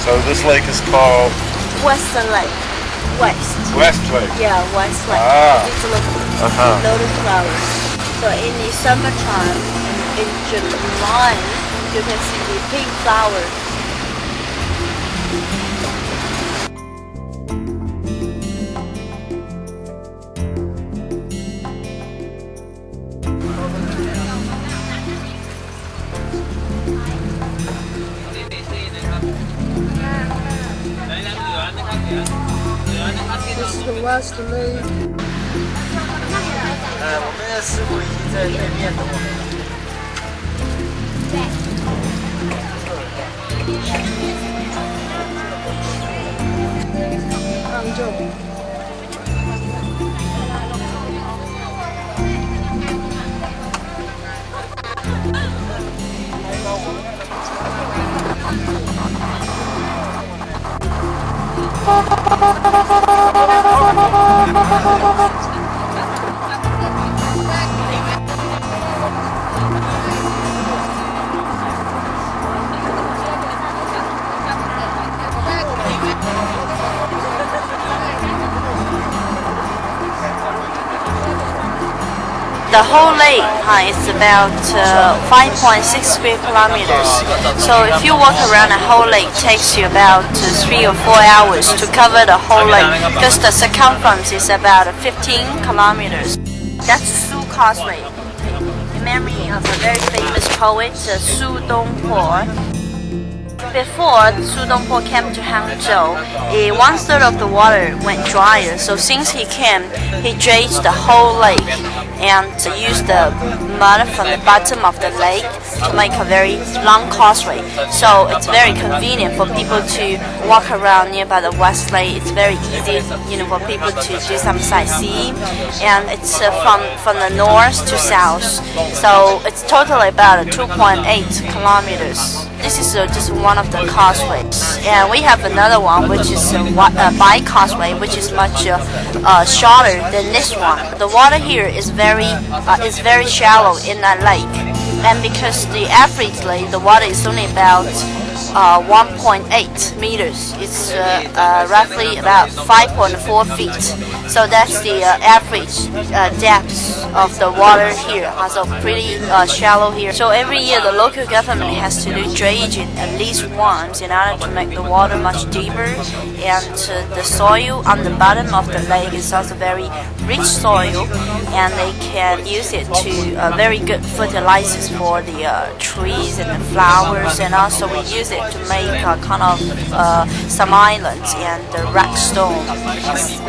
So this lake is called Western Lake. West Lake. Yeah, West Lake. It's loaded flowers. So in the summertime, in July, you can see the pink flowers. This is the West Lake. 我们的师傅已经在对面等我们了。杭州。The whole lake is about 5.6 square kilometers. So if you walk around the whole lake, it takes you about 3 or 4 hours to cover the whole lake because the circumference is about 15 kilometers. That's Su Causeway, in memory of a very famous poet, Su Dongpo. Before Su Dongpo came to Hangzhou, 1/3 of the water went drier. So since he came, he dredged the whole lake and used the mud from the bottom of the lake to make a very long causeway. So it's very convenient for people to walk around nearby the West Lake. It's very easy, for people to do some sightseeing, and it's from the north to south. So it's totally about 2.8 kilometers. This is just one of the causeways, and we have another one which is a bike causeway, which is much shorter than this one. The water here is very shallow in that lake, and because the average lake, the water is only about 1.8 meters. It's roughly about 5.4 feet. So that's the average depth of the water here. So pretty shallow here. So every year the local government has to do dredging at least once in order to make the water much deeper. And the soil on the bottom of the lake is also very rich soil, and they can use it to very good fertilizers for the trees and the flowers, and also we use it to make kind of some islands and the rock stone.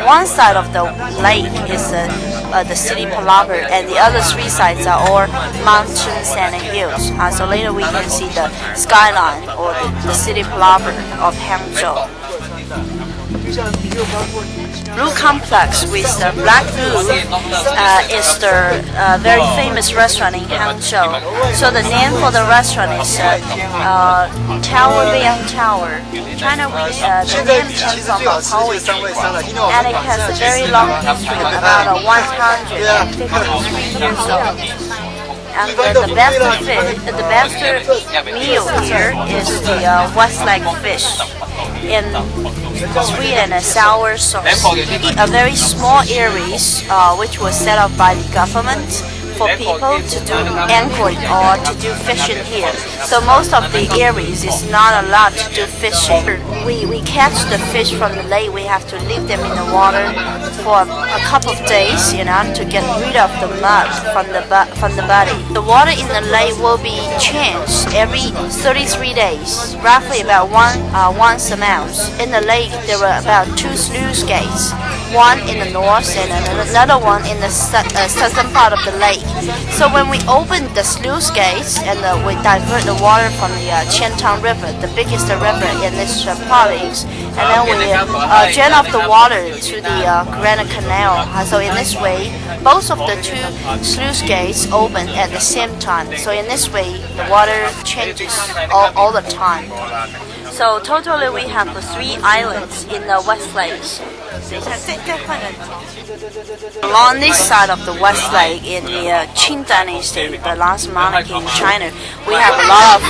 One side of the lake is the city Palaver, and the other 3 sides are all mountains and hills. So later we can see the skyline or the city Palaver of Hangzhou. Blue Complex with the black blue is the very famous restaurant in Hangzhou. So the name for the restaurant is Tower Liang Tower. In China, the name comes from the poetry, and it has a very long history, about 153 years old. And the best meal here is the West Lake fish in sweet and sour sauce. A very small areas which was set up by the government for people to do angling or to do fishing here. So most of the areas is not allowed to do fishing. We catch the fish from the lake. We have to leave them in the water for a couple of days, to get rid of the mud from the body. The water in the lake will be changed every 33 days, roughly about once a month. In the lake, there were about 2 sluice gates, one in the north and another one in the southern part of the lake. So when we open the sluice gates and we divert the water from the Qiantang River, the biggest river in this province, and then we drain off the water to the Grand Canal. So in this way, both of the 2 sluice gates open at the same time. So in this way, the water changes all the time. So totally we have 3 islands in the West Lake. Along this side of the West Lake in the Qing Dynasty, the last monarchy in China, we have a lot of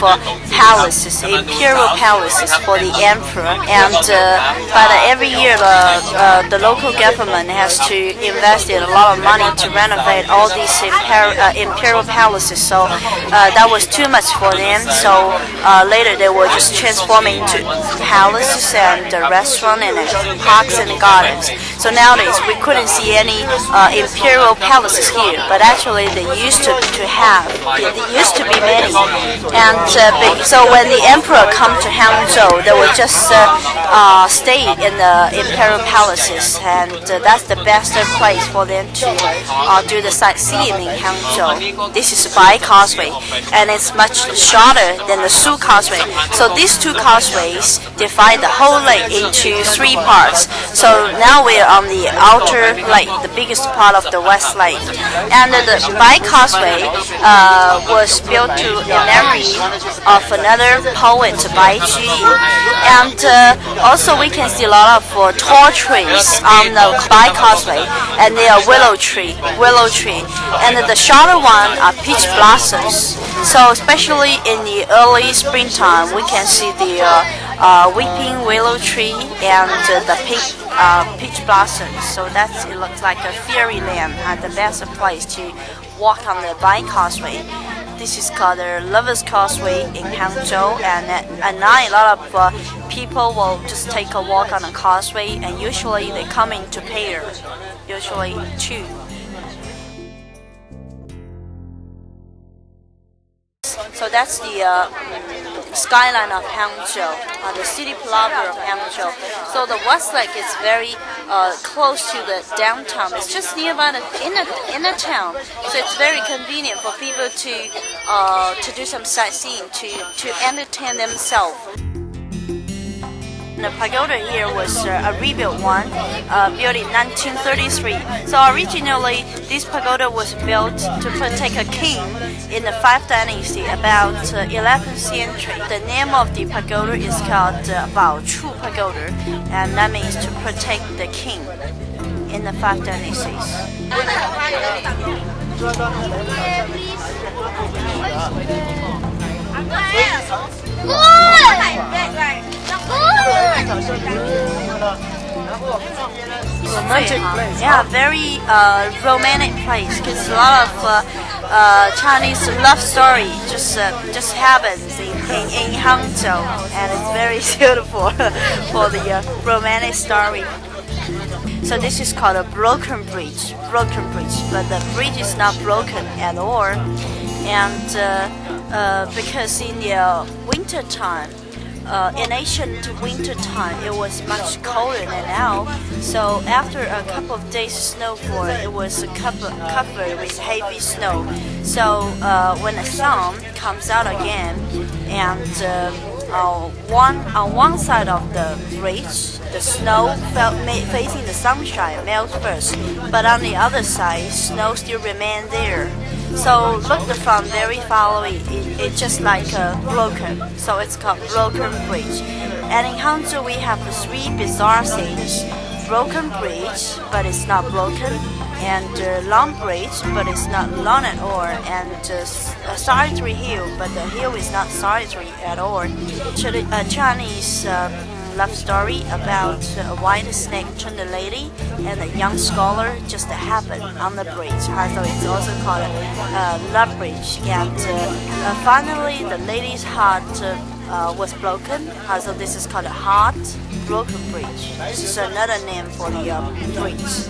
palaces, imperial palaces for the emperor. And but every year the local government has to invest in a lot of money to renovate all these imperial palaces. So that was too much for them. So later they were just transforming into palaces and restaurants and parks and gardens. So nowadays we couldn't see any imperial palaces here, but actually they used to have. There used to be many. And so when the emperor come to Hangzhou, they would just stay in the imperial palaces, and that's the best place for them to do the sightseeing in Hangzhou. This is Bai Causeway, and it's much shorter than the Su Causeway. So these 2 causeways divide the whole lake into 3 parts. So now we're on the outer lake, the biggest part of the West Lake. And the Bai Causeway was built in memory of another poet, Bai Ji. And also we can see a lot of tall trees on the Bai Causeway, and they are willow tree. And the shorter one are peach blossoms. So especially in the early springtime, we can see the weeping willow tree and the pink peach blossoms. So it looks like a fairyland and the best place to walk on the Bai Causeway. This is called the Lovers Causeway in Hangzhou, and at night a lot of people will just take a walk on the causeway, and usually they come into pairs, usually 2. So that's the skyline of Hangzhou, the city plaza of Hangzhou. So the West Lake is very close to the downtown. It's just nearby the inner town, so it's very convenient for people to do some sightseeing, to entertain themselves. The pagoda here was a rebuilt one, built in 1933. So originally, this pagoda was built to protect a king in the 5th dynasty, about 11th century. The name of the pagoda is called Bao Chu Pagoda, and that means to protect the king in the 5 dynasties. Yeah, very romantic place, because a lot of Chinese love story just happens in Hangzhou, and it's very suitable for the romantic story. So this is called a broken bridge, but the bridge is not broken at all, and because in the winter time, in ancient winter time, it was much colder than now. So after a couple of days snowfall, it was covered with heavy snow. So when the sun comes out again, and on one side of the bridge, the snow facing the sunshine melts first, but on the other side, snow still remains there. So look from very far away, it's just like broken. So it's called broken bridge. And in Hangzhou we have 3 bizarre things: broken bridge, but it's not broken, and long bridge, but it's not long at all, and a solitary hill, but the hill is not solitary at all. Chinese love story about a white snake turned a lady, and a young scholar just happened on the bridge. So it's also called a love bridge. And finally, the lady's heart was broken. So this is called a heart broken bridge. This is another name for the bridge.